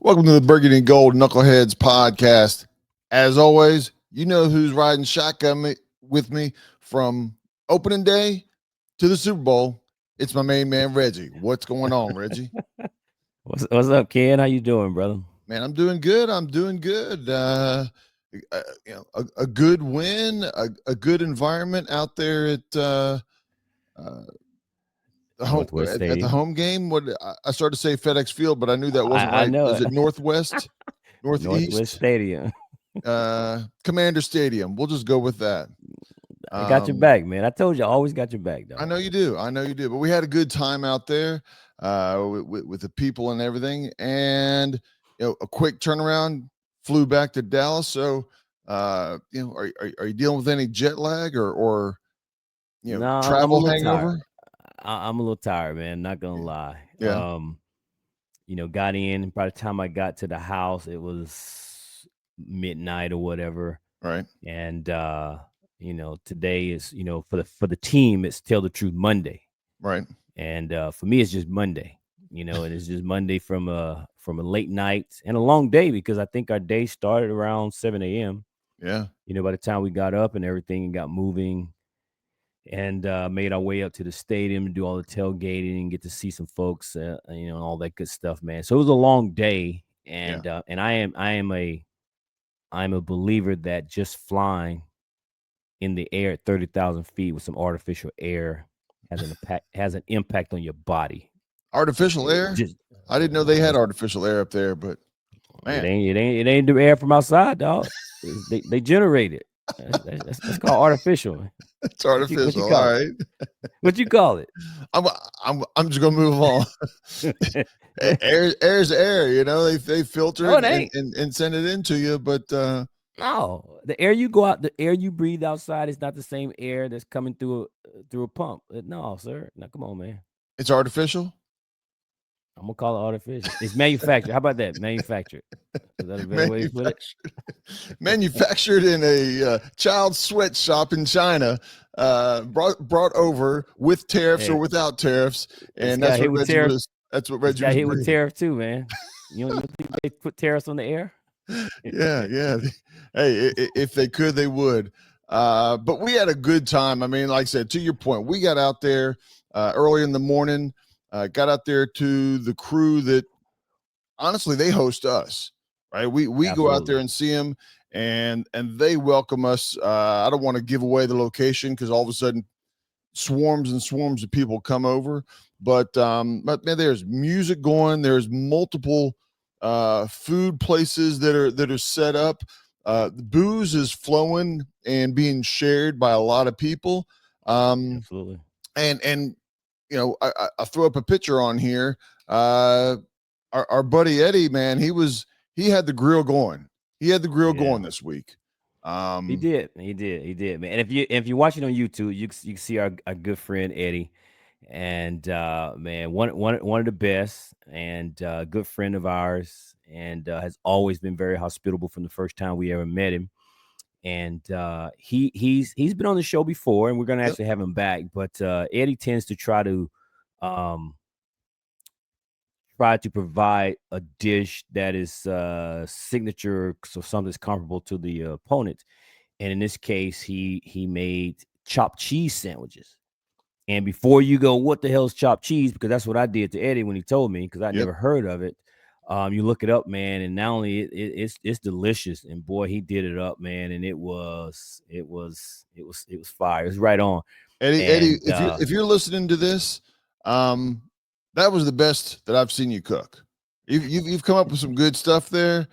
Welcome to the Burgundy and Gold Knuckleheads podcast. As always, you know who's riding shotgun with me from opening day to the Super Bowl. It's my main man, Reggie. What's going on, Reggie? What's up, Ken? How you doing, brother? Man, I'm doing good. A good win, a good environment out there at the home Northwest at the Stadium. home game. What I started to say FedEx Field, but I knew that wasn't I right. know Is it. it Northwest, Northwest Northeast, Stadium. Commander Stadium? We'll just go with that. I got your back, man. I told you, I always got your back, dog. I know you do. But we had a good time out there with the people and everything, and a quick turnaround. Flew back to Dallas. So, are you dealing with any jet lag or No, I'm a travel little hangover? tired. I'm a little tired, man. Not gonna lie. Yeah. Got in. By the time I got to the house, it was midnight or whatever. Right. And today is for the team, it's Tell the Truth Monday. Right. And for me, it's just Monday. And it's just Monday from a late night and a long day, because I think our day started around 7 a.m. Yeah. By the time we got up and everything and got moving and made our way up to the stadium to do all the tailgating and get to see some folks, all that good stuff, man. So it was a long day, and I'm a believer that just flying in the air at 30,000 feet with some artificial air has an impact on your body. Artificial air? I didn't know they had artificial air up there, but man, it ain't the air from outside, dog. They generate it. That's called artificial. It's artificial. What you call all it? right. What you call it? I'm just gonna move on. Air's air. They filter it and send it into you, but no, the air the air you breathe outside is not the same air that's coming through a pump. No, sir. No, come on, man. It's artificial. I'm gonna call it artificial. It's manufactured. How about that? Manufactured. Is that a better way to put it? Manufactured in a child sweatshop in China, brought over with tariffs or without tariffs, and that's what Reggie was. That's what Reggie was. Got hit with tariff too, man. You don't think they put tariffs on the air? Yeah. Hey, if they could, they would. But we had a good time. I mean, like I said, to your point, we got out there early in the morning. Got out there to the crew that, honestly, they host us, right? We go out there and see them, and they welcome us. I don't want to give away the location because all of a sudden swarms and swarms of people come over. But man, there's music going. There's multiple food places that are set up. The booze is flowing and being shared by a lot of people. Absolutely. And I threw up a picture on here. Our buddy Eddie, man, he had the grill going. He had the grill going this week. He did, man. And if you're watching on YouTube, you can see our good friend Eddie, and man, one of the best, and good friend of ours, and has always been very hospitable from the first time we ever met him. And he's been on the show before, and we're gonna actually have him back. But Eddie tends to try to provide a dish that is signature, so something that's comparable to the opponent. And in this case, he made chopped cheese sandwiches. And before you go, what the hell's chopped cheese? Because that's what I did to Eddie when he told me, because I never heard of it. You look it up, man, and not only it's delicious, and boy, he did it up, man, and it was fire. It was right on. Eddie, if you're listening to this, that was the best that I've seen you cook. You've come up with some good stuff there.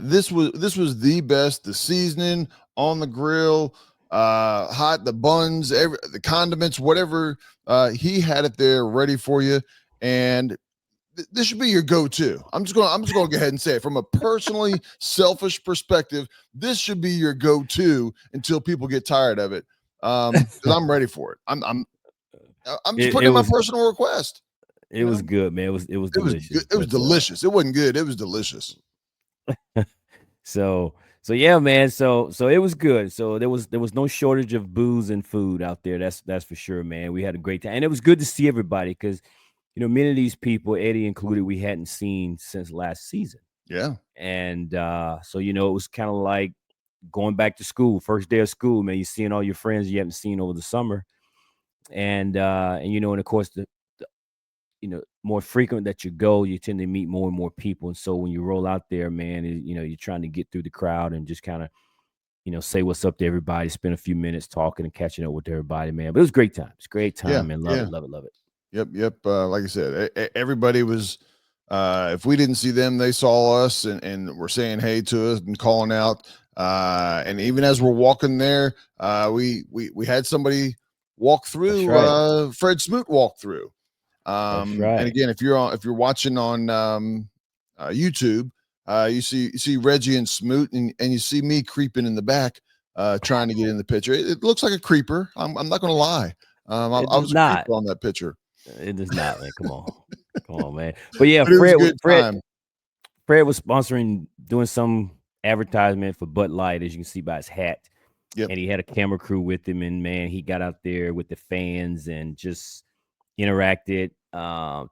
This was the best. The seasoning on the grill, hot, the buns, the condiments, whatever. He had it there ready for you, and this should be your go-to. I'm just going to go ahead and say it from a personally selfish perspective. This should be your go-to until people get tired of it. Because I'm ready for it. I'm just putting in my personal request. It was good, man. It was delicious. It was delicious. It wasn't good. It was delicious. So yeah, man. So it was good. So there was no shortage of booze and food out there. That's for sure, man. We had a great time, and it was good to see everybody because many of these people, Eddie included, we hadn't seen since last season. Yeah. And so it was kind of like going back to school, first day of school, man. You're seeing all your friends you haven't seen over the summer, and of course more frequent that you go, you tend to meet more and more people. And so when you roll out there, man, you're trying to get through the crowd and just kind of say what's up to everybody, spend a few minutes talking and catching up with everybody, man. But it was a great time. It's a great Yeah. time, man. Love Yeah. it, love it, love it. Yep. Yep. Like I said, everybody was. If we didn't see them, they saw us and were saying hey to us and calling out. And even as we're walking there, we had somebody walk That's through. right. Fred Smoot walked through. That's And right. again, if you're watching on YouTube, you see Reggie and Smoot, and you see me creeping in the back, trying to get in the picture. It looks like a creeper. I'm not going to lie. It I does was a not. creeper on that picture, It does not, man. Come on. Come on, man. But yeah, but it was a good Fred time. Fred was sponsoring, doing some advertisement for Bud Light, as you can see by his hat. Yep. And he had a camera crew with him, and man, he got out there with the fans and just interacted,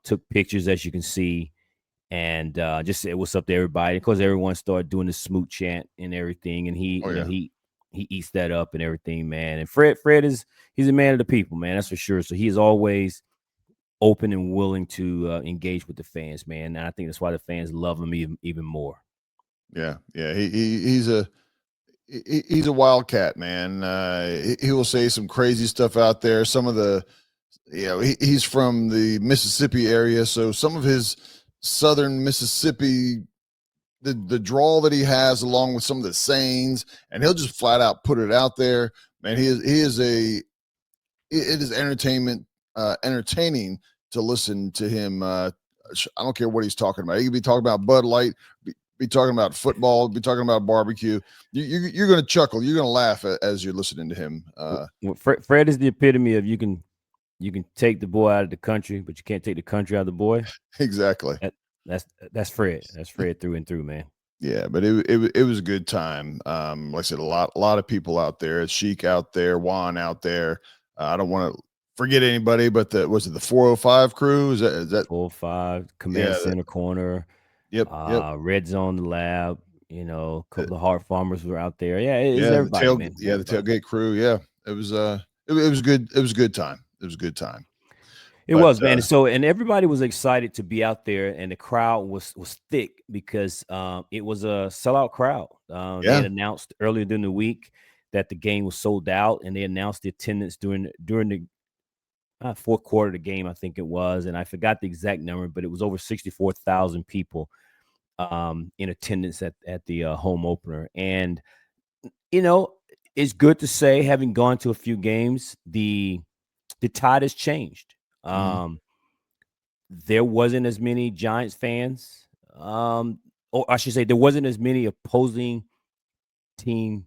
took pictures, as you can see, and just said what's up to everybody. Of course, everyone started doing the Smoot chant and everything, and he, Oh yeah. he eats that up and everything, man. And Fred he's a man of the people, man. That's for sure. So he is always open and willing to engage with the fans, man. And I think that's why the fans love him even more. Yeah. Yeah. He's a wildcat, man. He will say some crazy stuff out there. Some of the he's from the Mississippi area, so some of his southern Mississippi, the drawl that he has, along with some of the sayings, and he'll just flat out put it out there. Man, it is entertaining to listen to him. I don't care what he's talking about. He could be talking about Bud Light, be talking about football, be talking about barbecue. You're going to chuckle. You're going to laugh as you're listening to him. Fred is the epitome of you can take the boy out of the country, but you can't take the country out of the boy. Exactly. That, that's Fred. That's Fred through and through, man. Yeah, but it was a good time. Like I said, a lot of people out there. Sheik out there, Juan out there. I don't want to forget anybody, but was it the 405 crew? Is that 405 command yeah? center corner, Yep. red zone, the lab. A couple of the heart farmers were out there. Yeah, it's everybody, man. It's The everybody. tailgate crew. Yeah, it was good. It was a good time. It was a good time. It But was, man. And everybody was excited to be out there, and the crowd was thick because it was a sellout crowd. They yeah, had announced earlier during the week that the game was sold out, and they announced the attendance during the fourth quarter of the game, I think it was, and I forgot the exact number, but it was over 64,000 people in attendance at the home opener. And you know, it's good to say, having gone to a few games, the tide has changed. mhm, There wasn't as many Giants fans, or I should say, there wasn't as many opposing team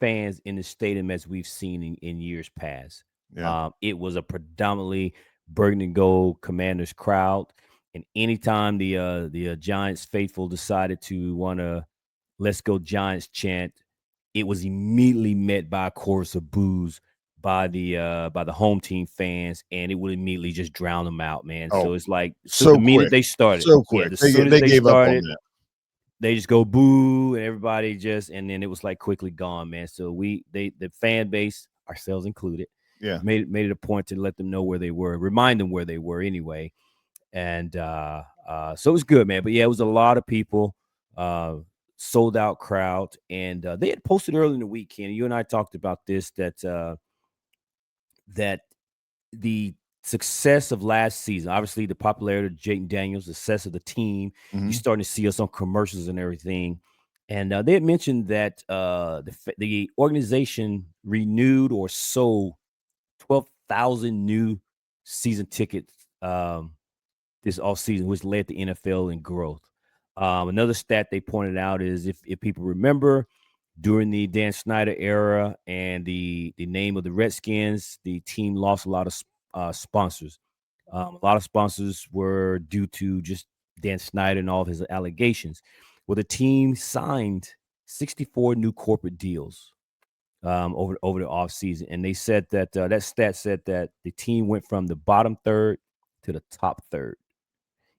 fans in the stadium as we've seen in years past. yeah. It was a predominantly burgundy and gold Commanders crowd, and anytime the Giants faithful decided to want to "Let's go Giants" chant, it was immediately met by a chorus of boos by the home team fans, and it would immediately just drown them out, man. Oh, So it's like the so minute quick, they started, so yeah, quick. as soon as They they gave up on started, that. they just go boo, and everybody and then it was like quickly gone, man. So the fan base, ourselves included, Yeah, made it a point to let them know where they were, remind them where they were anyway. And so it was good, man. But yeah, it was a lot of people, uh, sold out crowd, and they had posted early in the weekend. You and I talked about this, that the success of last season, obviously the popularity of Jayden Daniels, the success of the team, you're hmm starting to see us on commercials and everything. And they had mentioned that the organization renewed or sold 12,000 new season tickets this off season, which led the NFL in growth. Another stat they pointed out is, if people remember, during the Dan Snyder era and the name of the Redskins, the team lost a lot of sponsors. A lot of sponsors were due to just Dan Snyder and all of his allegations. Well, the team signed 64 new corporate deals over the offseason. And they said that that stat said that the team went from the bottom third to the top third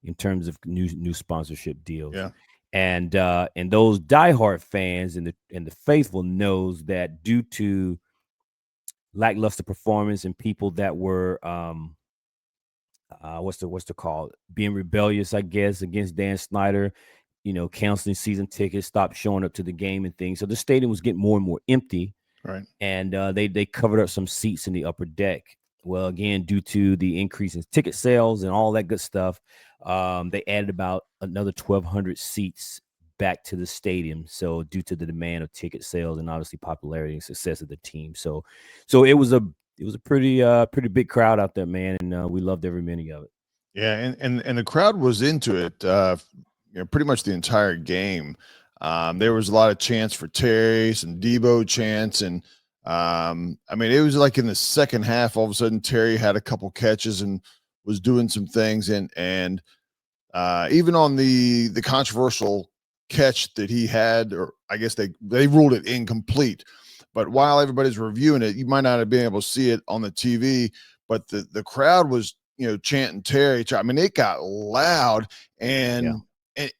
in terms of new sponsorship deals. yeah. And those diehard fans and the faithful knows that due to lackluster performance and people that were what's the call, being rebellious, I guess, against Dan Snyder, canceling season tickets, stopped showing up to the game and things. So the stadium was getting more and more empty, Right. and they covered up some seats in the upper deck. Well, again, due to the increase in ticket sales and all that good stuff, they added about another 1,200 seats back to the stadium. So due to the demand of ticket sales and obviously popularity and success of the team, so it was a pretty big crowd out there, man, and we loved every minute of it. Yeah, and the crowd was into it, pretty much the entire game. There was a lot of chants for Terry, some Debo chants, and I mean, it was like in the second half, all of a sudden Terry had a couple catches and was doing some things, and even on the controversial catch that he had, or I guess they ruled it incomplete. But while everybody's reviewing it, you might not have been able to see it on the TV, but the crowd was chanting Terry. I mean, it got loud, Yeah, and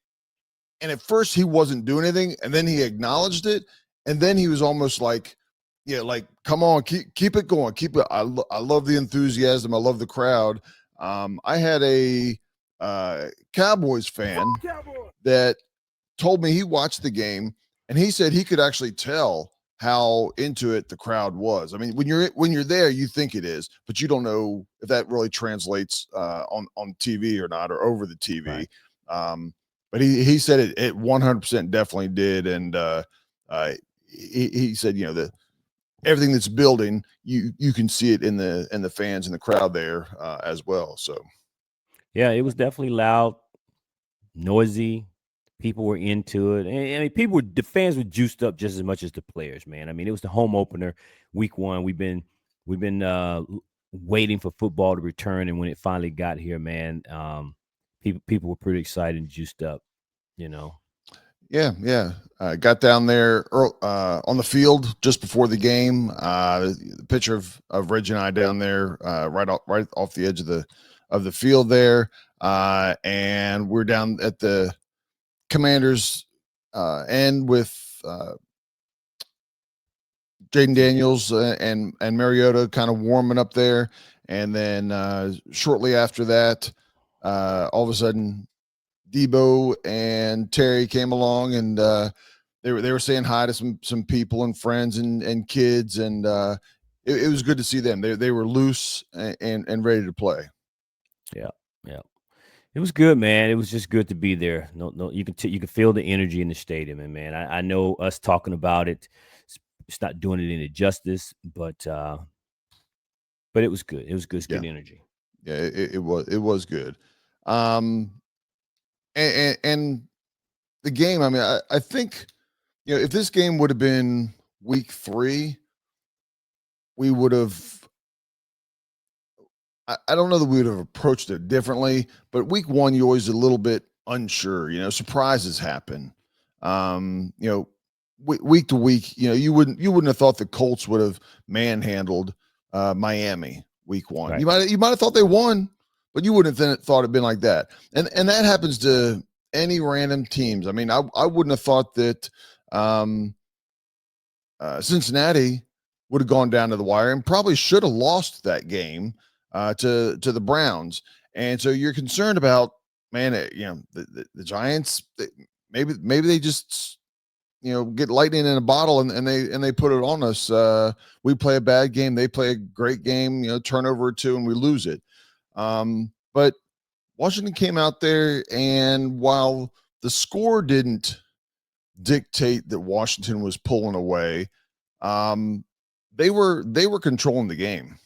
and at first he wasn't doing anything, and then he acknowledged it, and then he was almost like, yeah, like, come on, keep it going, keep it. I love the enthusiasm, I love the crowd. I had a Cowboys fan that told me he watched the game, and he said he could actually tell how into it the crowd was. I mean, when you're there, you think it is, but you don't know if that really translates on TV or not, or over the right. TV. Um, but he said it 100% definitely did, and uh, he said the everything that's building, you can see it in the fans and the crowd there as well. So Yeah, it was definitely loud, noisy. People were into it. And, I mean, the fans were juiced up just as much as the players, man. I mean, it was the home opener, week one. We've been waiting for football to return, and when it finally got here, man, people were pretty excited and juiced up. You know, yeah, yeah. Got down there on the field just before the game. The picture of Reggie and I down there, right off the edge of the field there, and we're down at the Commanders end with Jaden Daniels and Mariota kind of warming up there, and then shortly after that, all of a sudden Debo and Terry came along, and they were saying hi to some people and friends and kids, and it was good to see them. They were loose and ready to play. yeah, yeah. It was good, man. It was just good to be there. No, no, you can feel the energy in the stadium, and man, I know us talking about it, it's not doing it any justice, but it was good. It was good. It's Yeah, good energy. yeah, it was good. Um, and the game. I mean, I think if this game would have been week 3, we would have. I don't know that we would have approached it differently, but week 1, you always a little bit unsure. Surprises happen. Week to week, you wouldn't have thought the Colts would have manhandled Miami week 1. Right. You might have thought they won, but you wouldn't have thought it'd been like that. And that happens to any random teams. I mean, I wouldn't have thought that um, Cincinnati would have gone down to the wire and probably should have lost that game to the Browns. And so you're concerned about, man, the Giants. Maybe they just get lightning in a bottle and they put it on us. We play a bad game, they play a great game. Turnover or two, and we lose it. But Washington came out there, and while the score didn't dictate that Washington was pulling away, um, they were controlling the game.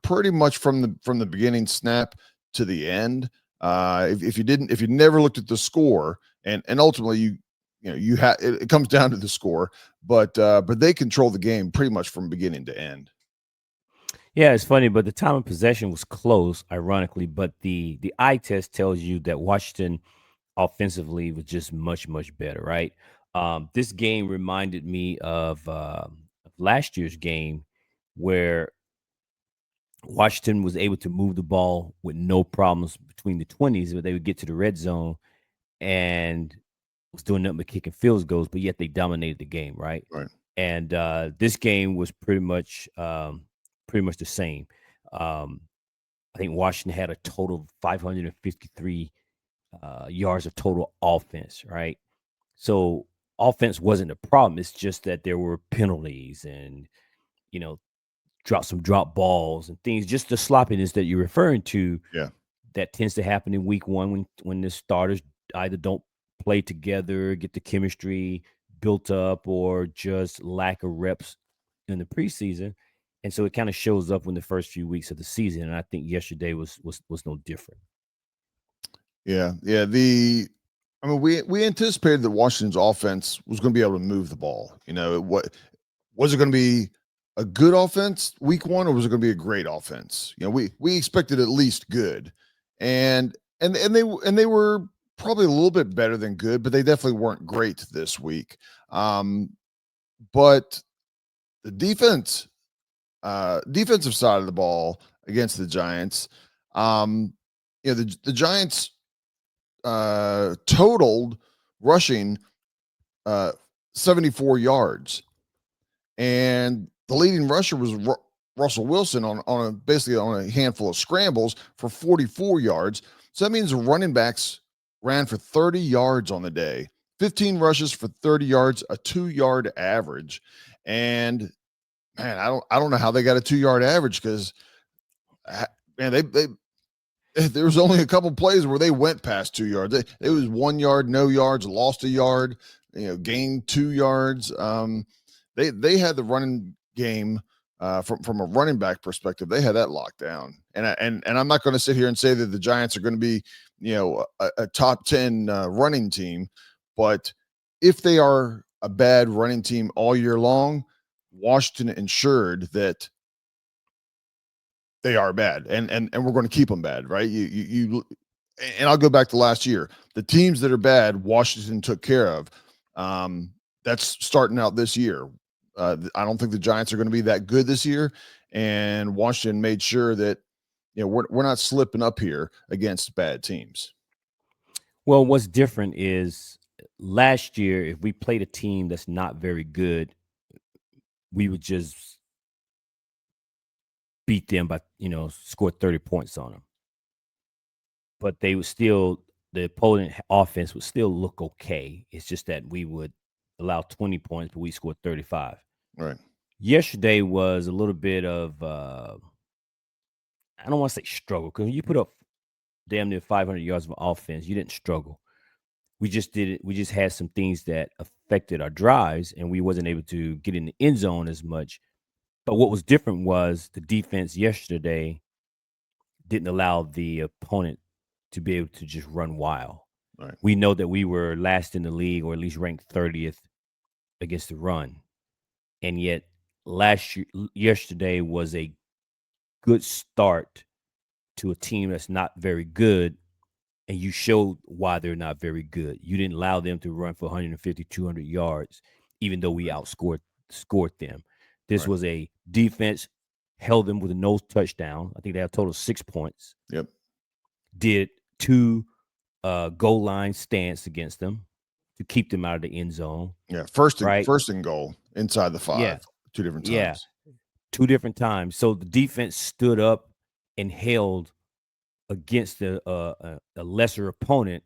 Pretty much from the beginning snap to the end. If you never looked at the score, and ultimately it comes down to the score, but they control the game pretty much from beginning to end. Yeah, it's funny, but the time of possession was close, ironically. But the eye test tells you that Washington offensively was just much better, right? This game reminded me of last year's game where Washington was able to move the ball with no problems between the 20s, but they would get to the red zone and was doing nothing but kicking field goals, but yet they dominated the game, right? Right. And this game was pretty much the same. Um, I think Washington had a total of 553 yards of total offense, right? So offense wasn't a problem. It's just that there were penalties and you know drop balls and things. Just the sloppiness that you're referring to Yeah. that tends to happen in week one when the starters either don't play together, get the chemistry built up, or just lack of reps in the preseason. And so it kind of shows up in the first few weeks of the season. And I think yesterday was no different. Yeah. Yeah. I mean, we anticipated that Washington's offense was going to be able to move the ball. What was it going to be a good offense week one, or was it going to be a great offense? We expected at least good, and they were probably a little bit better than good, but they definitely weren't great this week. But the defensive side of the ball against the Giants, the Giants totaled rushing 74 yards, and the leading rusher was Russell Wilson basically on a handful of scrambles for 44 yards. So that means the running backs ran for 30 yards on the day, 15 rushes for 30 yards, a 2-yard average. And man, I don't know how they got a 2-yard average, because man, they there was only a couple plays where they went past 2 yards. It was 1 yard, no yards, lost a yard, gained 2 yards. They had the running game from a running back perspective. They had that locked down. And I'm not going to sit here and say that the Giants are going to be a top 10 running team, but if they are a bad running team all year long, Washington ensured that they are bad, and we're going to keep them bad, right? And I'll go back to last year. The teams that are bad, Washington took care of. That's starting out this year. I don't think the Giants are going to be that good this year, and Washington made sure that we're not slipping up here against bad teams. Well, what's different is last year, if we played a team that's not very good, we would just beat them by, score 30 points on them. But they would still, the opponent offense would still look okay. It's just that we would allow 20 points, but we scored 35. Right. Yesterday was a little bit of, I don't want to say struggle, because when you put up damn near 500 yards of offense, you didn't struggle. We just did it. We just had some things that affected our drives, and we wasn't able to get in the end zone as much. But what was different was the defense yesterday didn't allow the opponent to be able to just run wild. Right. We know that we were last in the league, or at least ranked 30th against the run, and yet yesterday was a good start to a team that's not very good, and you showed why they're not very good. You didn't allow them to run for 150, 200 yards, even though we scored them. This Right. was a defense, held them with a no touchdown. I think they had a total of 6 points. Yep. Did 2 goal line stance against them to keep them out of the end zone. Yeah. Right? First and goal inside the 5, Yeah. 2 different Yeah. times. 2 different times. So the defense stood up and held against a lesser opponent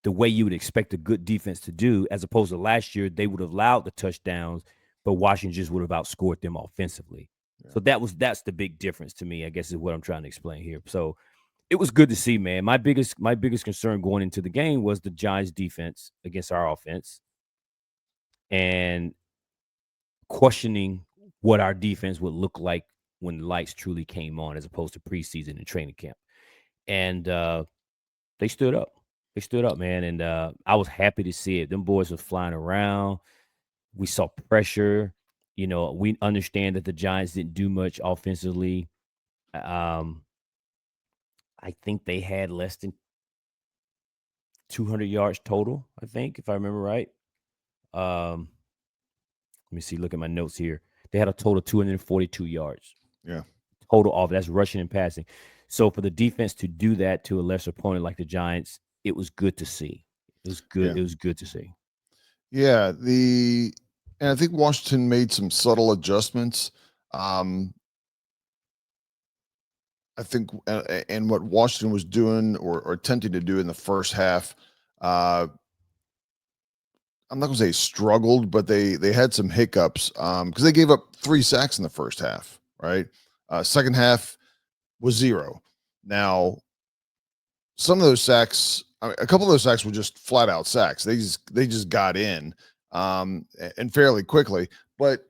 the way you would expect a good defense to do, as opposed to last year. They would have allowed the touchdowns, but Washington just would have outscored them offensively. Yeah. So that's the big difference to me, I guess, is what I'm trying to explain here. So it was good to see, man. My biggest concern going into the game was the Giants defense against our offense, and questioning what our defense would look like when the lights truly came on, as opposed to preseason and training camp. And they stood up. They stood up, man. And I was happy to see it. Them boys were flying around. We saw pressure. We understand that the Giants didn't do much offensively. I think they had less than 200 yards total, I think, if I remember right. Let me see. Look at my notes here. They had a total of 242 yards. Yeah. Total off. That's rushing and passing. So for the defense to do that to a lesser opponent like the Giants, it was good to see. It was good. Yeah. It was good to see. Yeah. And I think Washington made some subtle adjustments. I think, and what Washington was doing or attempting to do in the first half, uh, I'm not going to say struggled, but they had some hiccups because they gave up 3 sacks in the first half, right? Second half was 0. Now, some of those sacks, a couple of those sacks were just flat out sacks. They just got in and fairly quickly. But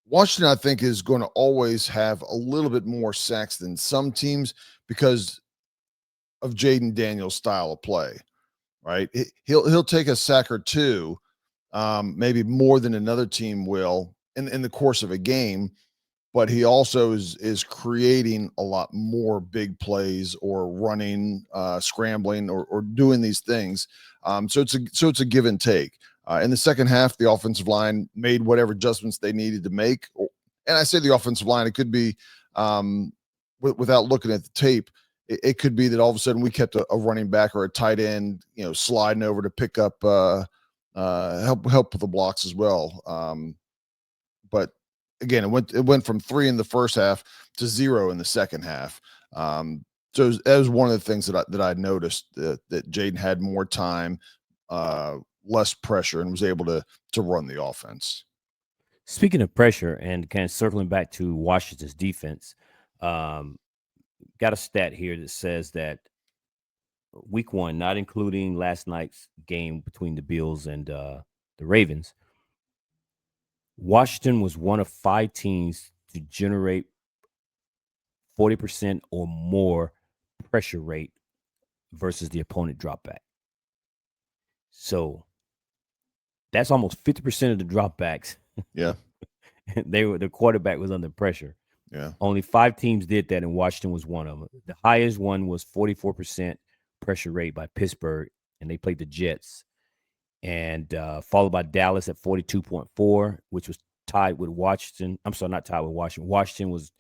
Washington, I think, is going to always have a little bit more sacks than some teams because of Jaden Daniels' style of play, right? He'll take a sack or two, maybe more than another team will in the course of a game, but he also is creating a lot more big plays or running, scrambling, or doing these things. So it's a give and take. In the second half, the offensive line made whatever adjustments they needed to make. And I say the offensive line, it could be without looking at the tape. It could be that all of a sudden we kept a running back or a tight end, sliding over to pick up help with the blocks as well. But again, it went from 3 in the first half to 0 in the second half. So that was one of the things that I noticed that Jaden had more time, less pressure, and was able to run the offense. Speaking of pressure and kind of circling back to Washington's defense, um, got a stat here that says that week 1, not including last night's game between the Bills and the Ravens, Washington was one of 5 teams to generate 40% or more pressure rate versus the opponent drop back. So that's almost 50% of the dropbacks. Yeah. The quarterback was under pressure. Yeah. Only 5 teams did that, and Washington was one of them. The highest one was 44% pressure rate by Pittsburgh, and they played the Jets. And followed by Dallas at 42.4, which was tied with Washington. I'm sorry, not tied with Washington. Washington was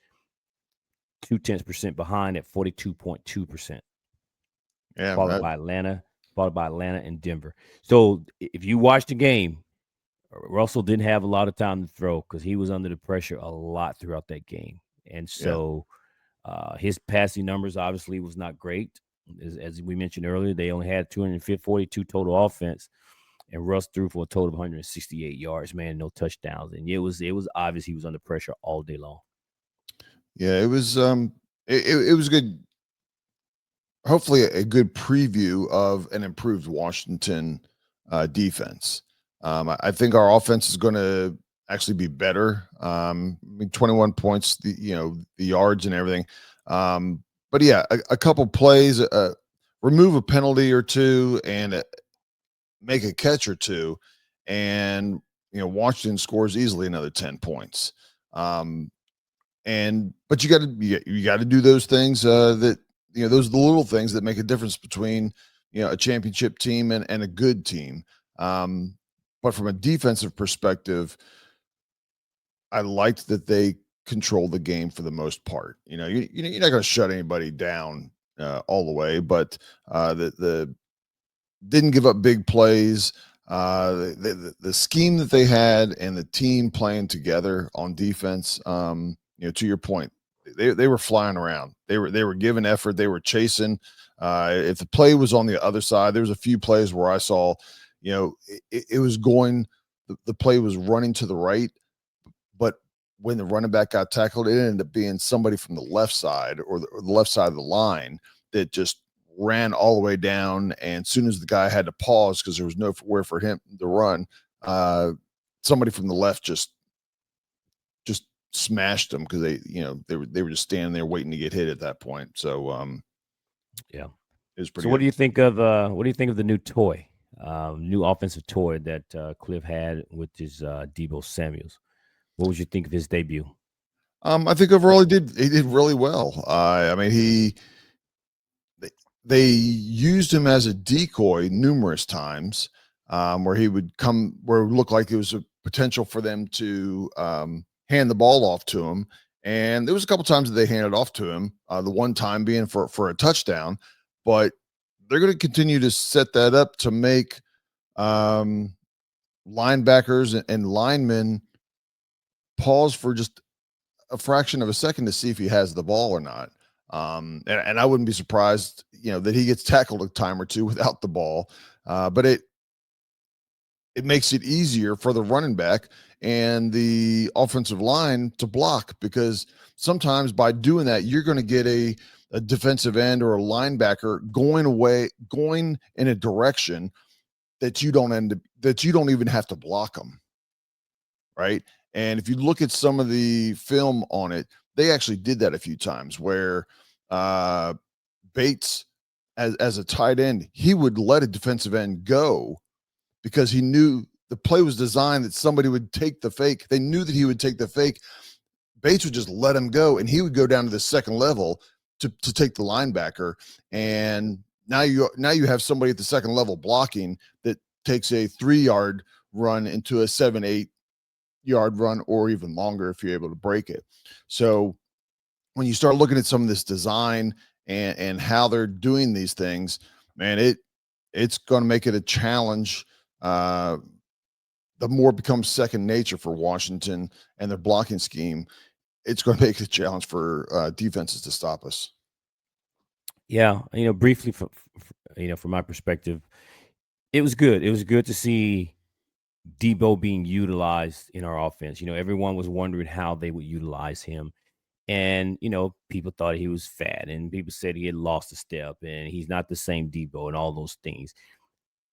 0.2% behind at 42.2%. Yeah. Followed by Atlanta and Denver. So if you watch the game, Russell didn't have a lot of time to throw because he was under the pressure a lot throughout that game. And so his passing numbers obviously was not great. As we mentioned earlier, they only had 242 total offense, and Russ threw for a total of 168 yards, man, no touchdowns. And it was obvious he was under pressure all day long. Yeah, it was it was good. Hopefully a good preview of an improved Washington defense. I think our offense is going to actually be better. I mean, 21 points, the yards and everything. But yeah, a couple plays, remove a penalty or two, and make a catch or two, and Washington scores easily another 10 points. But you got to do those things that those are the little things that make a difference between a championship team and a good team. But from a defensive perspective, I liked that they controlled the game for the most part. You're not going to shut anybody down all the way, but the didn't give up big plays. The scheme that they had and the team playing together on defense, to your point, they were flying around. They were giving effort. They were chasing. If the play was on the other side, there was a few plays where I saw, it was going. The play was running to the right, but when the running back got tackled, it ended up being somebody from the left side or the left side of the line that just ran all the way down. And as soon as the guy had to pause because there was nowhere for him to run, somebody from the left just smashed them because they were just standing there waiting to get hit at that point. So yeah, it was pretty. So what do you think of the new toy, new offensive toy that Cliff had with his Deebo Samuels? What would you think of his debut? I think overall he did really well. I mean they used him as a decoy numerous times, where he would come where it would look like there was a potential for them to hand the ball off to him. And there was a couple times that they handed off to him, the one time being for a touchdown. But they're going to continue to set that up to make um, linebackers and linemen pause for just a fraction of a second to see if he has the ball or not. And I wouldn't be surprised, that he gets tackled a time or two without the ball. But it makes it easier for the running back and the offensive line to block, because sometimes by doing that, you're going to get a defensive end or a linebacker going in a direction that you don't even have to block them. Right. And if you look at some of the film on it, they actually did that a few times where uh, Bates, as a tight end, he would let a defensive end go because he knew the play was designed that somebody would take the fake. They knew that he would take the fake. Bates would just let him go, and he would go down to the second level to take the linebacker. And now you have somebody at the second level blocking that takes a 3-yard run into a 7-8 yard run, or even longer if you're able to break it. So when you start looking at some of this design and how they're doing these things, man, it's going to make it a challenge. The more it becomes second nature for Washington and their blocking scheme, it's going to make it a challenge for defenses to stop us. Yeah, briefly, from my perspective, it was good. It was good to see Debo being utilized in our offense. Everyone was wondering how they would utilize him. And, people thought he was fat, and people said he had lost a step and he's not the same Debo and all those things.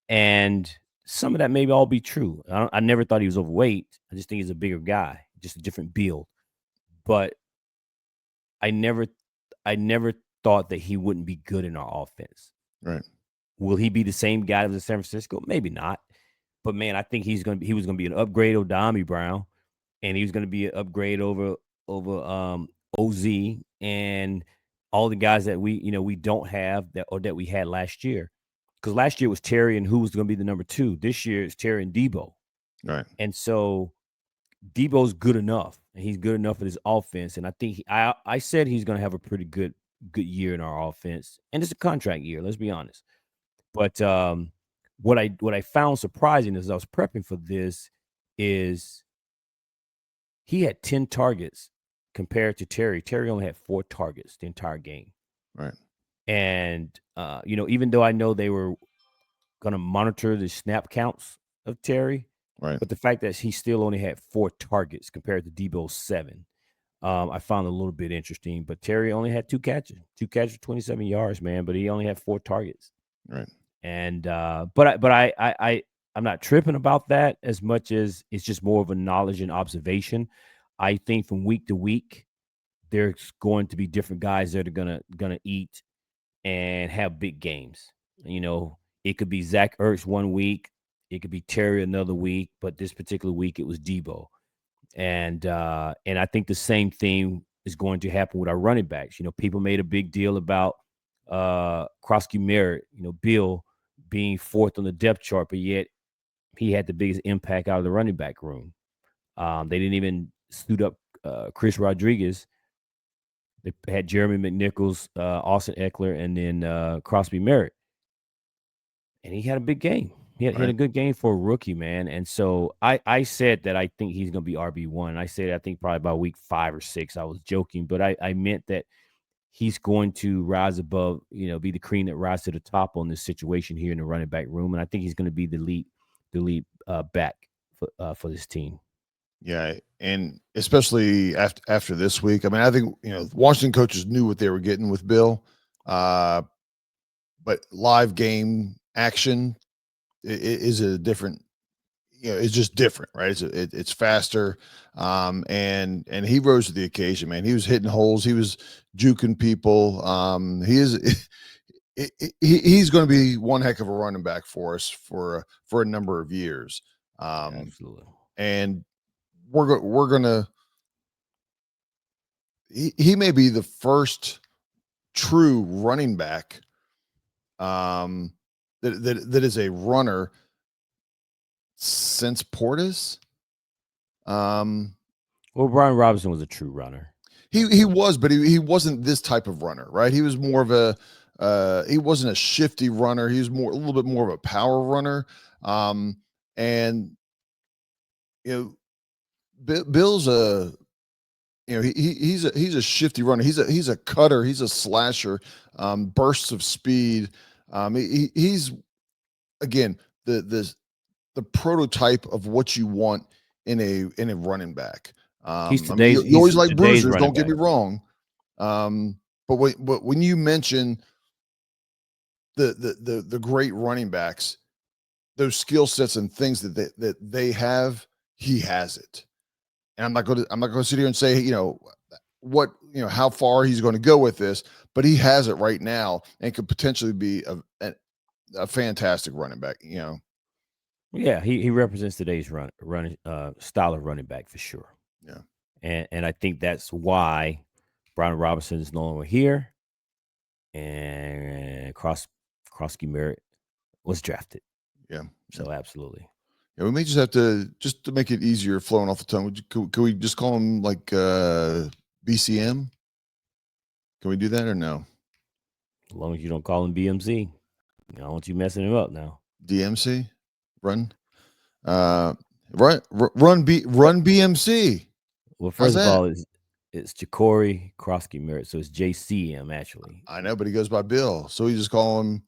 And some of that may all be true. I never thought he was overweight. I just think he's a bigger guy, just a different build. But I never thought that he wouldn't be good in our offense. Right. Will he be the same guy that was in San Francisco? Maybe not. But man, I think he was going to be an upgrade over Dami Brown, and he was going to be an upgrade over OZ and all the guys that we don't have that we had last year. Because last year was Terry and who was going to be the number 2. This year it's Terry and Debo. Right. And so Debo's good enough, and he's good enough for this offense. And I think I said he's going to have a pretty good year in our offense, and it's a contract year. Let's be honest. But what I found surprising as I was prepping for this is he had 10 targets compared to Terry. Terry only had 4 targets the entire game. Right. And even though I know they were going to monitor the snap counts of Terry, right, but the fact that he still only had 4 targets compared to Debo's 7, I found a little bit interesting. But Terry only had 2 catches, 27 yards, man. But he only had 4 targets. Right. And I'm not tripping about that as much as it's just more of a knowledge and observation. I think from week to week, there's going to be different guys that are gonna eat and have big games. It could be Zach Ertz one week, it could be Terry another week, but this particular week it was Debo. And I think the same thing is going to happen with our running backs. People made a big deal about Krosky Merritt, Bill being 4th on the depth chart, but yet he had the biggest impact out of the running back room. They didn't even suit up Chris Rodriguez. They had Jeremy McNichols, Austin Eckler, and then Crosby Merritt. And he had a big game. He had a good game for a rookie, man. And so I said that I think he's going to be RB1. I said I think probably by week 5 or 6. I was joking, but I meant that he's going to rise above, be the cream that rises to the top on this situation here in the running back room. And I think he's going to be the lead back for this team. Yeah, and especially after this week. I mean, I think Washington coaches knew what they were getting with Bill, but live game action is a different. It's just different, right? It's faster, and he rose to the occasion, man. He was hitting holes, he was juking people. He's going to be one heck of a running back for us for a number of years. Absolutely, and we're gonna he may be the first true running back that is a runner since Portis. Well, Brian Robinson was a true runner. He was, but he wasn't this type of runner, right? He was more of a he wasn't a shifty runner. He was a little bit more of a power runner. And Bill's he's a shifty runner. He's a cutter. He's a slasher. Bursts of speed. He's again the prototype of what you want in a running back. I mean, you always he's like today's bruisers. running Don't get back. me wrong. But when you mention the great running backs, those skill sets and things that they have, he has it. And I'm not going to sit here and say how far he's going to go with this, but he has it right now and could potentially be a fantastic running back. Yeah, he represents today's running style of running back for sure. Yeah, and I think that's why Brian Robinson is no longer here, and Krosky Merritt was drafted. yeah. So absolutely. Yeah, we may just have to make it easier flowing off the tongue. Could we just call him like BCM? Can we do that or no? As long as you don't call him BMC, I don't want you messing him up now. DMC, run, run BMC. Well, first of all, it's Ja'Cory Krosky Merritt, so it's JCM actually. I know, but he goes by Bill, so we just call him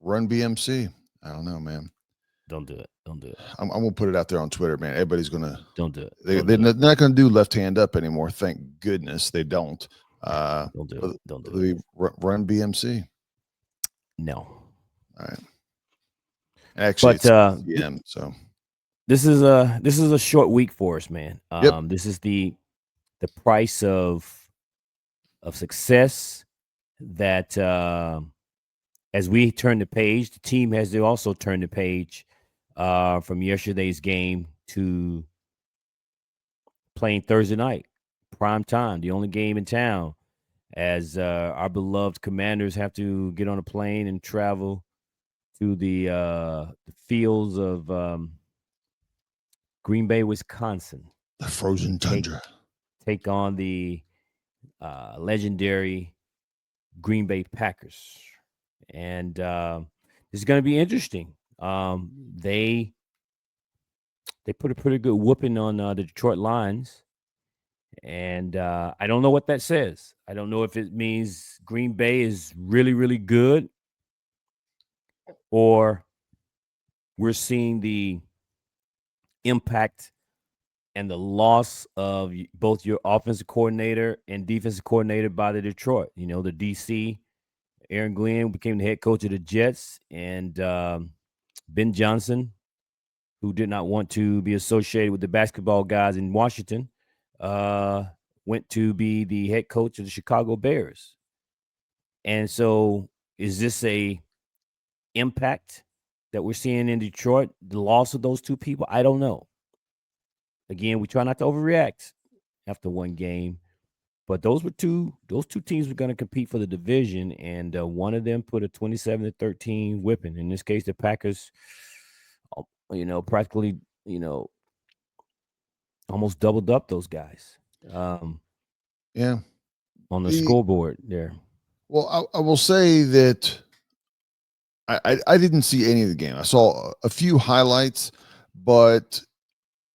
Run BMC. I don't know, man. Don't do it. Don't do it. I'm gonna put it out there on Twitter, man. Everybody's gonna. Don't do it. They're not gonna do left hand up anymore. Thank goodness they don't. Don't do it. Don't do it. Run BMC. No. All right. Actually, but so this is a short week for us, man. Yep. This is the price of success that as we turn the page, the team has to also turn the page from yesterday's game to playing Thursday night, prime time, the only game in town, as our beloved Commanders have to get on a plane and travel to the fields of Green Bay, Wisconsin. The frozen tundra. Take on the legendary Green Bay Packers. And it's going to be interesting. They put a pretty good whooping on the Detroit Lions. And I don't know what that says. I don't know if it means Green Bay is really, really good, or we're seeing the impact and the loss of both your offensive coordinator and defensive coordinator by the Detroit. The DC, Aaron Glenn became the head coach of the Jets, and Ben Johnson, who did not want to be associated with the basketball guys in Washington, went to be the head coach of the Chicago Bears. And so is this a impact that we're seeing in Detroit, the loss of those two people? I don't know. Again, we try not to overreact after one game, but those two teams were going to compete for the division, and one of them put a 27-13 whipping. In this case, the Packers, practically, almost doubled up those guys. Yeah, on the scoreboard there. Well, I will say that I didn't see any of the game. I saw a few highlights, but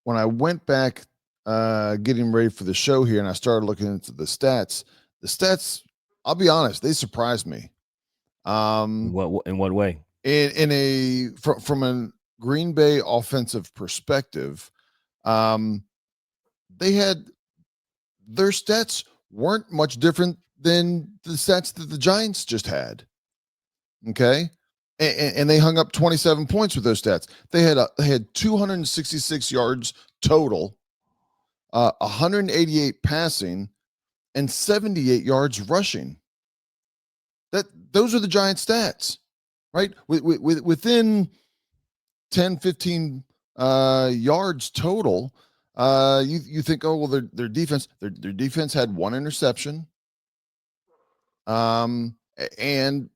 when I went back getting ready for the show here and I started looking into the stats, I'll be honest, they surprised me. In what way? From a Green Bay offensive perspective, they had their stats weren't much different than the stats that the Giants just had. Okay. And they hung up 27 points with those stats. They had 266 yards total, 188 passing, and 78 yards rushing. Those are the Giants' stats, right? Within 10, 15 yards total. You think, oh well, their defense had one interception, and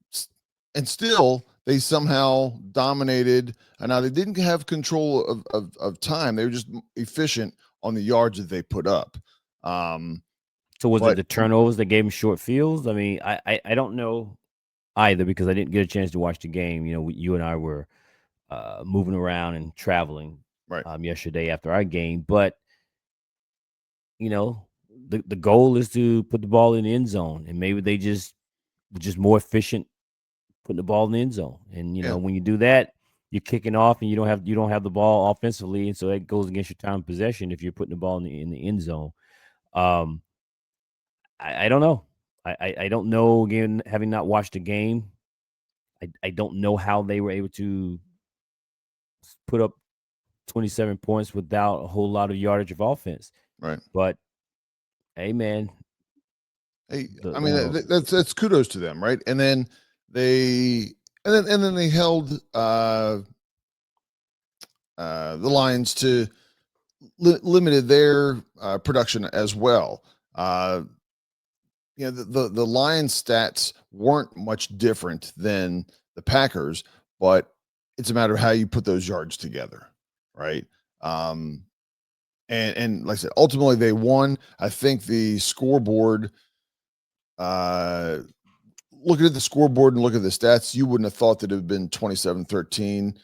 still they somehow dominated. And now they didn't have control of time. They were just efficient on the yards that they put up. So was it the turnovers that gave them short fields? I mean, I don't know either, because I didn't get a chance to watch the game. You and I were moving around and traveling Right. yesterday after our game. But the goal is to put the ball in the end zone, and maybe they just more efficient putting the ball in the end zone. And Yeah. when you do that, you're kicking off, and you don't have the ball offensively, and so that goes against your time of possession if you're putting the ball in the end zone. Um, I don't know. I don't know. Again, having not watched the game, I don't know how they were able to put up 27 points without a whole lot of yardage of offense. Right. But hey, man, Hey, the I you mean know that's kudos to them, right? And then they and then they held the Lions to limited their production as well. Uh, the Lions stats weren't much different than the Packers, but it's a matter of how you put those yards together, right? Um, and like I said, ultimately they won. I think the scoreboard, uh, looking at the scoreboard and looking at the stats, you wouldn't have thought that it had been 27-13.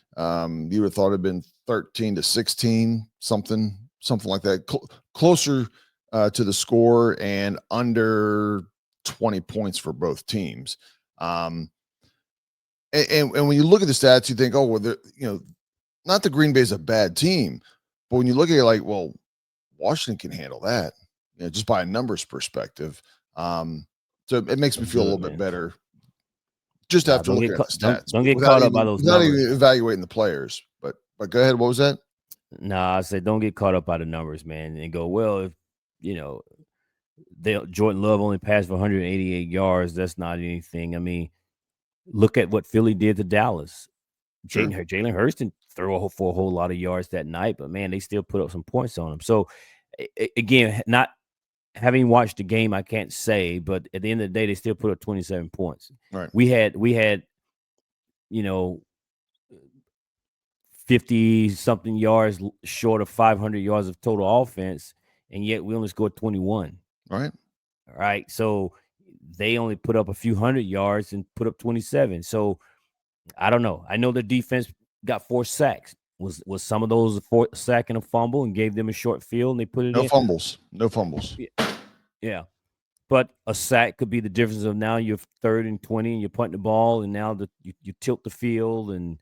You would have thought it had been 13-16, something like that. Closer to the score and under 20 points for both teams. And when you look at the stats, you think, oh, well, not the Green Bay's a bad team, but when you look at it, like, well, Washington can handle that, just by a numbers perspective. So it makes me they're feel a good, little bit man. better just Nah, after don't looking get at the caught. Don't stats, don't but get caught up by those without numbers. even evaluating the players. But go ahead. What was that? Nah, I said don't get caught up by the numbers, man, and go, well, if you know Jordan Love only passed for 188 yards, that's not anything. I mean, look at what Philly did to Dallas. Sure. Jalen Hurts didn't throw for a whole lot of yards that night, but man, they still put up some points on him. So again, not having watched the game, I can't say, but at the end of the day, they still put up 27 points. Right. We had you know 50 something yards short of 500 yards of total offense, and yet we only scored 21. Right. All right, so they only put up a few hundred yards and put up 27. So I don't know. I know the defense got 4 sacks. Was some of those a sack and a fumble and gave them a short field and they put it No in? fumbles. No fumbles. Yeah. But a sack could be the difference of now you're 3rd and 20 and you're punting the ball, and now you tilt the field, and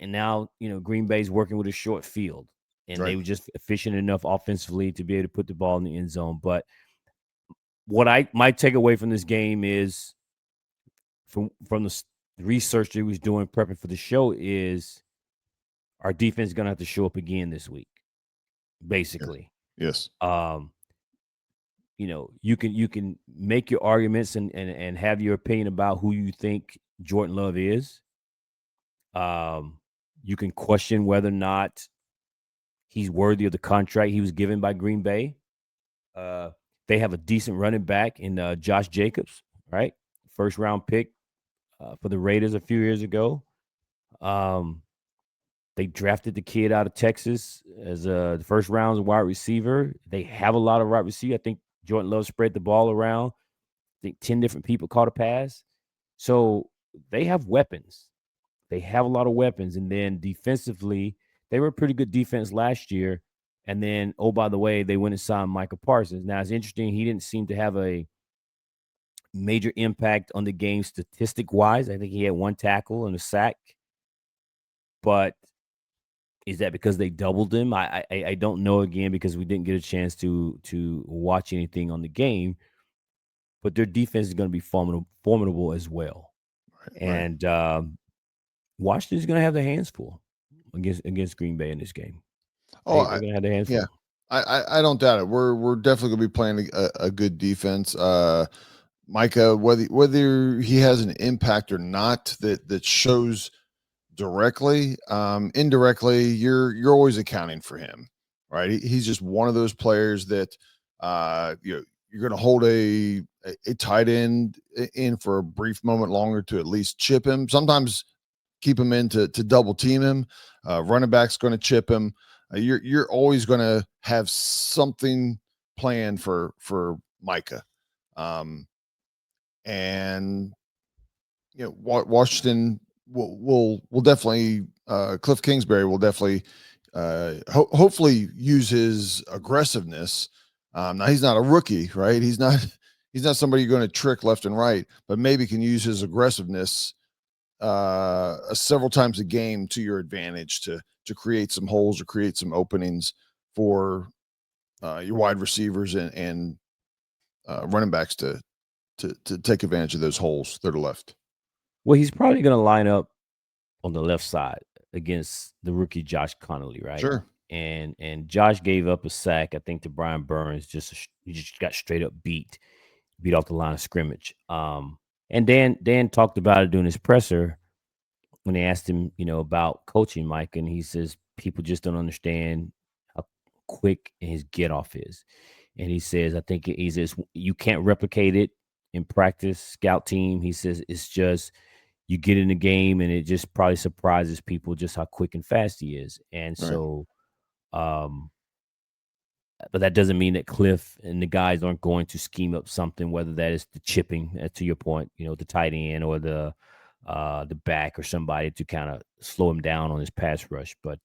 now Green Bay's working with a short field, and they Right. were just efficient enough offensively to be able to put the ball in the end zone. But what I might take away from this game is from the research that he was doing prepping for the show is our defense is going to have to show up again this week, Yes. basically. Yes. Um, you can make your arguments and have your opinion about who you think Jordan Love is. You can question whether or not he's worthy of the contract he was given by Green Bay. Uh, they have a decent running back in Josh Jacobs, right? First round pick for the Raiders a few years ago. Um, they drafted the kid out of Texas as the first round wide receiver. They have a lot of wide receiver. I think Jordan Love spread the ball around. I think 10 different people caught a pass. So they have weapons. They have a lot of weapons. And then defensively, they were a pretty good defense last year. And then, oh, by the way, they went and signed Micah Parsons. Now, it's interesting. He didn't seem to have a major impact on the game statistic wise. I think he had 1 tackle and a sack. But is that because they doubled him? I don't know, again, because we didn't get a chance to watch anything on the game. But their defense is going to be formidable as well. Right. And Washington's going to have their hands full against Green Bay in this game. Oh, They're going to have their hands yeah. full. I don't doubt it. We're definitely gonna be playing a good defense. Micah, whether he has an impact or not, that shows directly, indirectly, you're always accounting for him, right? He's just one of those players that you're going to hold a tight end in for a brief moment longer to at least chip him. Sometimes keep him in to double team him. Running back's going to chip him. You're always going to have something planned for Micah, and Washington. will definitely Cliff Kingsbury will definitely hopefully use his aggressiveness. Now he's not a rookie, right? He's not somebody you're going to trick left and right, but maybe can use his aggressiveness several times a game to your advantage to create some holes or create some openings for your wide receivers and running backs to take advantage of those holes that are left. Well, he's probably going to line up on the left side against the rookie Josh Connolly, right? Sure. And Josh gave up a sack, I think, to Brian Burns. He just got straight up beat off the line of scrimmage. And Dan talked about it during his presser when they asked him, about coaching Mike, and he says people just don't understand how quick his get off is. And he says, I think he says you can't replicate it in practice, scout team. He says it's just you get in the game and it just probably surprises people just how quick and fast he is. And Right. so, but that doesn't mean that Cliff and the guys aren't going to scheme up something, whether that is the chipping, to your point, the tight end or the back or somebody to kind of slow him down on his pass rush. But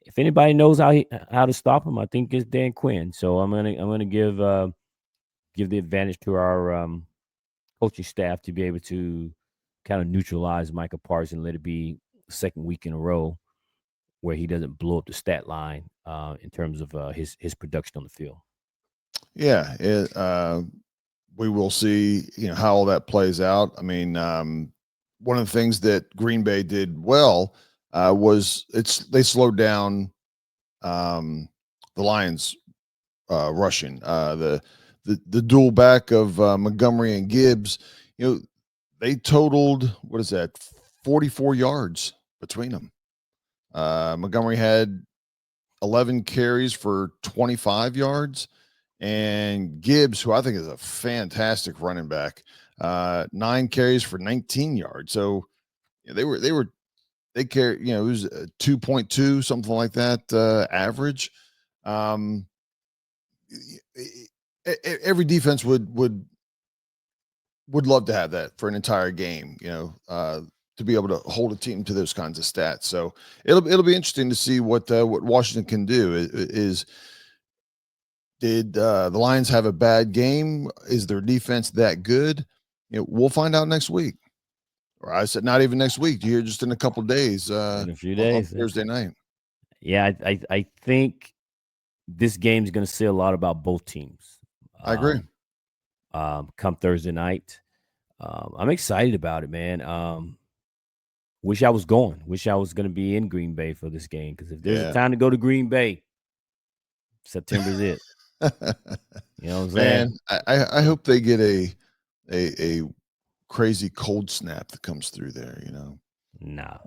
if anybody knows how to stop him, I think it's Dan Quinn. So I'm gonna give the advantage to our coaching staff to be able to kind of neutralize Micah Parsons and let it be the second week in a row where he doesn't blow up the stat line in terms of his production on the field. Yeah, we will see, how all that plays out. I mean, one of the things that Green Bay did well was they slowed down the Lions rushing. The dual back of Montgomery and Gibbs, they totaled, what is that, 44 yards between them. Montgomery had 11 carries for 25 yards, and Gibbs, who I think is a fantastic running back, 9 carries for 19 yards. So they carry, it was 2.2, something like that, average. Every defense would love to have that for an entire game, to be able to hold a team to those kinds of stats. So it'll be interesting to see what Washington can do. Did the Lions have a bad game? Is their defense that good? We'll find out next week. Or I said not even next week. You're just in a couple days. In a few On days, Thursday night. Yeah, I think this game is going to say a lot about both teams. I agree. Come Thursday night, I'm excited about it, man. Wish I was going. Wish I was going to be in Green Bay for this game, because if there's a time to go to Green Bay, September is it. You know what I'm saying? Man, I hope they get a crazy cold snap that comes through there. No,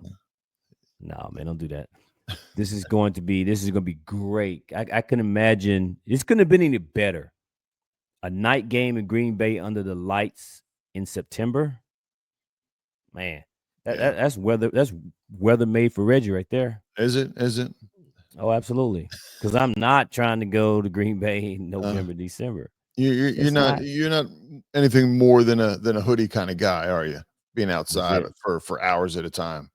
man, don't do that. This is going to be great. I can imagine it's going to be any better. A night game in Green Bay under the lights in September, man. That's weather made for Reggie right there. Is it? Oh, absolutely. Because I'm not trying to go to Green Bay in November, December. You're not anything more than a hoodie kind of guy, are you? Being outside for hours at a time.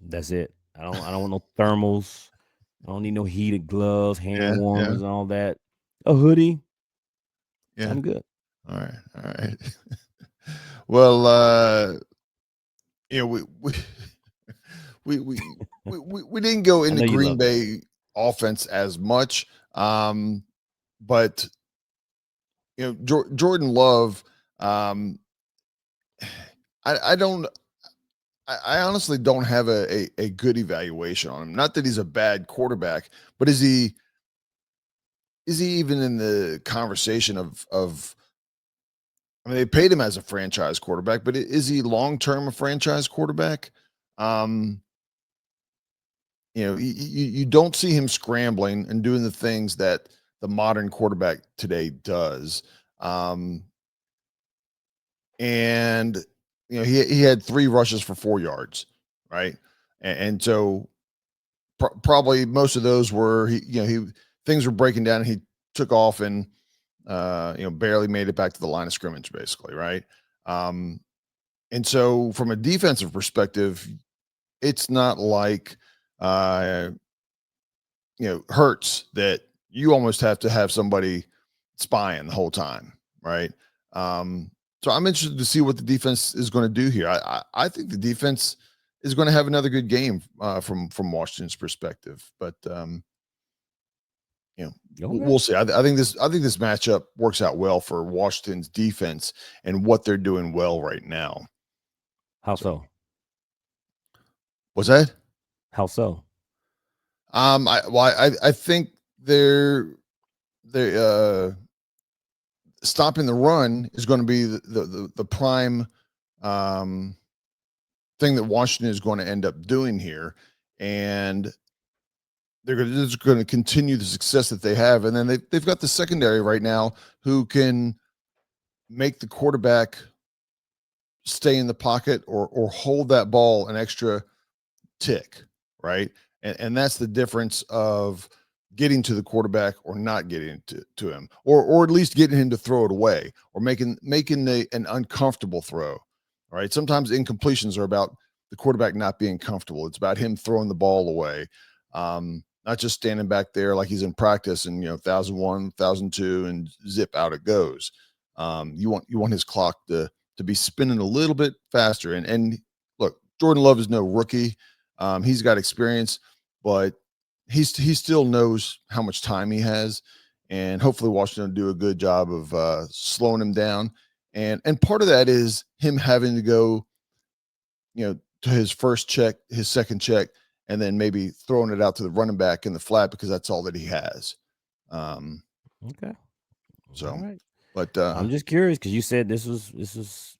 That's it. I don't want no thermals. I don't need no heated gloves, hand warmers, and all that. A hoodie. Yeah. I'm good. All right. Well, we didn't go into Green Bay offense as much, but Jordan Love, I honestly don't have a good evaluation on him. Not that he's a bad quarterback, but is he even in the conversation of I mean, they paid him as a franchise quarterback, but is he long-term a franchise quarterback? You don't see him scrambling and doing the things that the modern quarterback today does. And he had 3 rushes for 4 yards, right? And so probably most of those were things were breaking down and he took off and barely made it back to the line of scrimmage, basically, right? And so, from a defensive perspective, it's not like uh, Hurts that you almost have to have somebody spying the whole time, right? Um, so I'm interested to see what the defense is going to do here. I think the defense is going to have another good game from Washington's perspective, but Okay. we'll see. I think this matchup works out well for Washington's defense and what they're doing well right now. How So so? what's that? How so? I think they stopping the run is going to be the prime um, thing that Washington is going to end up doing here, and just going to continue the success that they have, and then they've got the secondary right now who can make the quarterback stay in the pocket or hold that ball an extra tick, right? And that's the difference of getting to the quarterback or not getting to him, or at least getting him to throw it away or making an uncomfortable throw. Right. Sometimes incompletions are about the quarterback not being comfortable. It's about him throwing the ball away. Not just standing back there like he's in practice and 1,001, 1,002 and zip out it goes. You want his clock to be spinning a little bit faster. And look, Jordan Love is no rookie. He's got experience, but he still knows how much time he has, and hopefully Washington will do a good job of slowing him down. And part of that is him having to go, to his first check, his second check, and then maybe throwing it out to the running back in the flat because that's all that he has. Um, Okay. All so, right. but I'm just curious because you said this was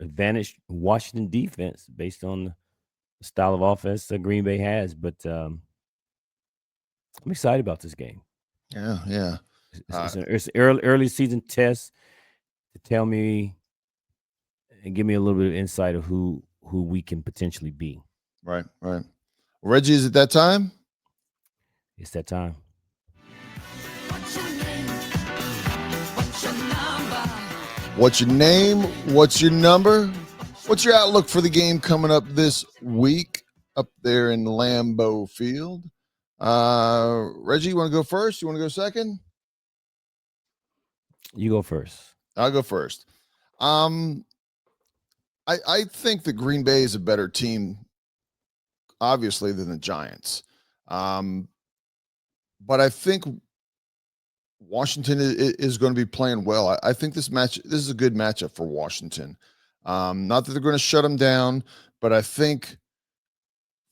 advantage Washington defense based on the style of offense that Green Bay has. But I'm excited about this game. yeah, yeah, It's an early season test to tell me and give me a little bit of insight of who we can potentially be. right, right. Reggie, is it that time? It's that time. What's your name? What's your number? What's your name? What's your number? What's your outlook for the game coming up this week up there in Lambeau Field? Reggie, you want to go first? You want to go second? You go first. I'll go first. Um, I think the Green Bay is a better team, obviously, than the Giants. Um, but I think Washington is going to be playing well. I think this is a good matchup for Washington. Not that they're going to shut them down, but I think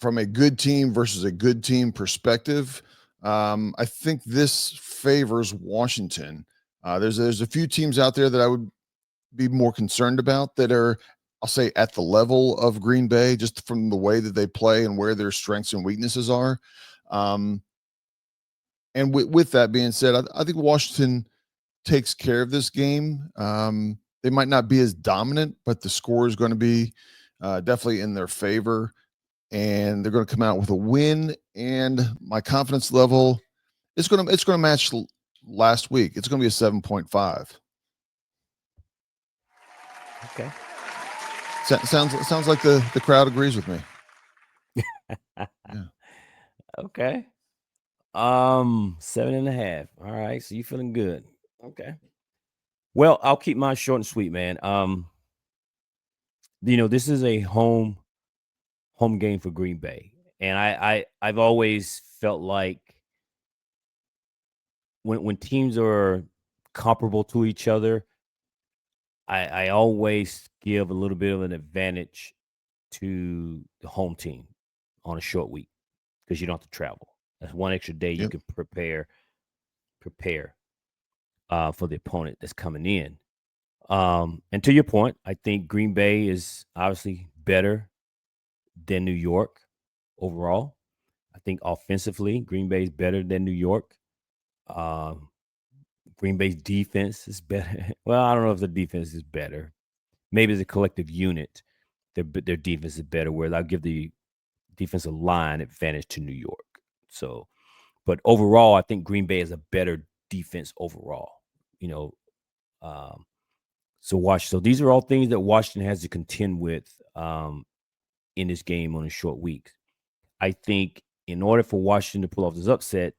from a good team versus a good team perspective, I think this favors Washington. There's a few teams out there that I would be more concerned about that are, I'll say, at the level of Green Bay, just from the way that they play and where their strengths and weaknesses are. Um, and with that being said, I think Washington takes care of this game. They might not be as dominant, but the score is going to be definitely in their favor, and they're going to come out with a win. And my confidence level it's going to match last week. It's going to be a 7.5. Okay. Sounds like the crowd agrees with me. Yeah. Okay. 7.5. All right. So you feeling good. Okay. Well, I'll keep mine short and sweet, man. This is a home game for Green Bay. And I've always felt like when teams are comparable to each other, I always give a little bit of an advantage to the home team on a short week because you don't have to travel. That's one extra day you Yep. can prepare for the opponent that's coming in. And to your point, I think Green Bay is obviously better than New York overall. I think offensively, Green Bay is better than New York. Um, Green Bay's defense is better. Well, I don't know if the defense is better. Maybe as a collective unit, their defense is better. Whereas I'll give the defensive line advantage to New York. So, but overall, I think Green Bay is a better defense overall. You know, um, So these are all things that Washington has to contend with in this game on a short week. I think in order for Washington to pull off this upset,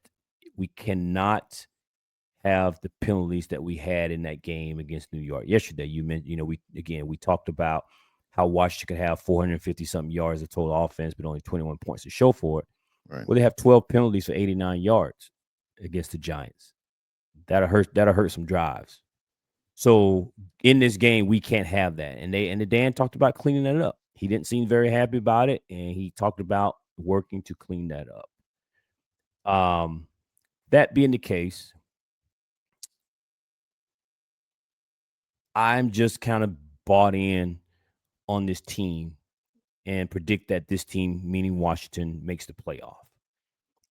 we cannot have the penalties that we had in that game against New York yesterday. You mentioned, we talked about how Washington could have 450 something yards of total offense, but only 21 points to show for it. Right. Well, they have 12 penalties for 89 yards against the Giants. That'll hurt some drives. So in this game, we can't have that. And the Dan talked about cleaning that up. He didn't seem very happy about it, and he talked about working to clean that up. That being the case, I'm just kind of bought in on this team and predict that this team, meaning Washington, makes the playoff.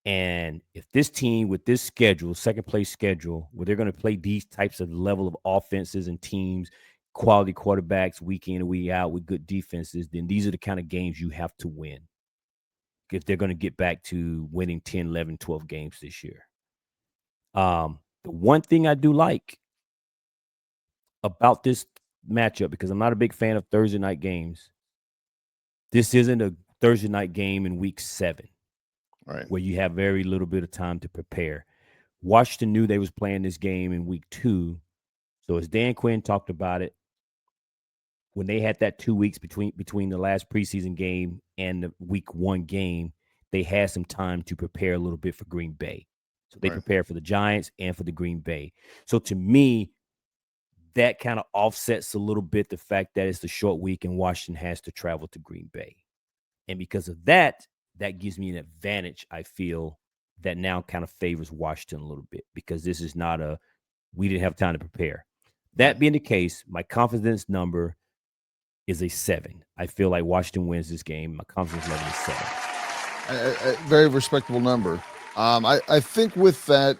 And if this team with this schedule, second place schedule, where they're going to play these types of level of offenses and teams, quality quarterbacks week in and week out with good defenses, then these are the kind of games you have to win if they're going to get back to winning 10, 11, 12 games this year. The one thing I do like about this matchup, because I'm not a big fan of Thursday night games, this isn't a Thursday night game in week 7. Right. Where you have very little bit of time to prepare. Washington knew they was playing this game in week 2. So as Dan Quinn talked about it, when they had that 2 weeks between the last preseason game and the week 1 game, they had some time to prepare a little bit for Green Bay. So they prepared for the Giants and for the Green Bay. So to me, that kind of offsets a little bit the fact that it's the short week and Washington has to travel to Green Bay. And because of that, that gives me an advantage, I feel, that now kind of favors Washington a little bit, because this is not we didn't have time to prepare. That being the case, my confidence number is a 7. I feel like Washington wins this game. My confidence level is 7. A very respectable number. I think with that,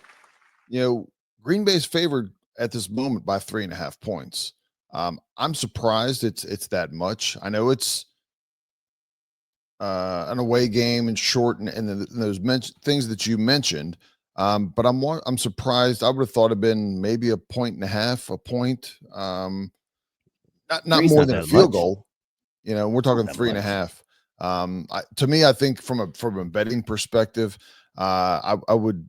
Green Bay's favored at this moment by 3.5 points. I'm surprised it's that much. I know it's an away game and short and those things that you mentioned. But I'm surprised. I would have thought it'd been maybe 1.5 point. Not more than a field goal. We're talking 3.5. To me, I think from a betting perspective, I would,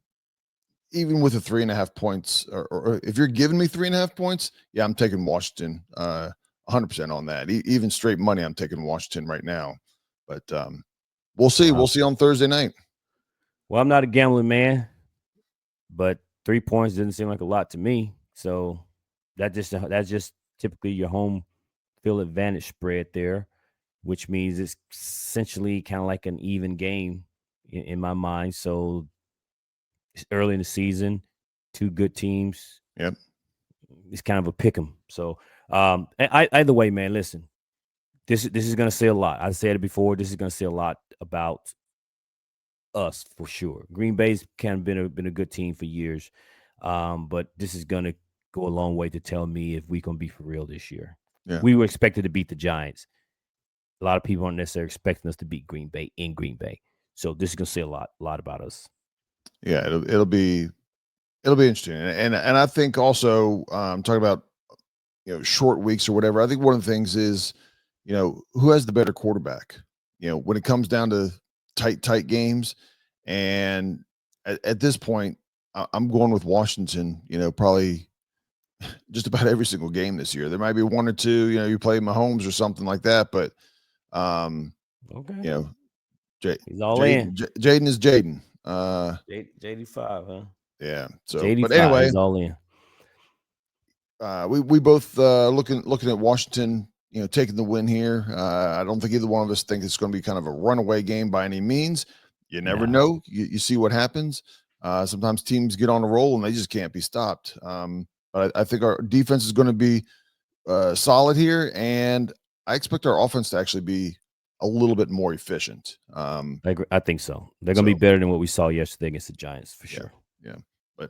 even with the 3.5 points, or if you're giving me 3.5 points, yeah, I'm taking Washington 100% on that. Even straight money, I'm taking Washington right now. But we'll see. Wow. We'll see on Thursday night. Well, I'm not a gambling man, but 3 points didn't seem like a lot to me. So that's just typically your home field advantage spread there, which means it's essentially kind of like an even game in my mind. So it's early in the season, 2 good teams. Yep. It's kind of a pick 'em. So either way, man, listen, this is going to say a lot. I said it before. This is going to say a lot about us for sure. Green Bay's kind of been a good team for years, but this is going to go a long way to tell me if we're going to be for real this year. Yeah. We were expected to beat the Giants. A lot of people aren't necessarily expecting us to beat Green Bay in Green Bay. So this is going to say a lot about us. Yeah, it'll be interesting, and I think also talking about short weeks or whatever. I think one of the things is who has the better quarterback. When it comes down to tight games, and at this point, I'm going with Washington. Probably just about every single game this year. There might be 1 or 2. You play Mahomes or something like that, but okay. He's all Jaden, in. Jaden is Jaden. JD5, huh? Yeah. So, JD5, but anyway, he's all in. We both looking at Washington, taking the win here. I don't think either one of us think it's going to be kind of a runaway game by any means. You never know. You see what happens. Sometimes teams get on a roll and they just can't be stopped. But I think our defense is going to be solid here, and I expect our offense to actually be a little bit more efficient. I agree. I think so. They're going to be better than what we saw yesterday against the Giants for sure. Yeah. But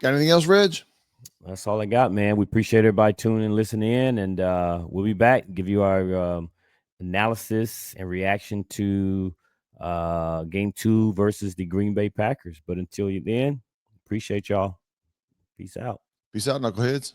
got anything else, Reg? That's all I got, man. We appreciate everybody tuning and listening in, and we'll be back, give you our analysis and reaction to game 2 versus the Green Bay Packers. But until then, appreciate y'all. Peace out. Peace out, knuckleheads.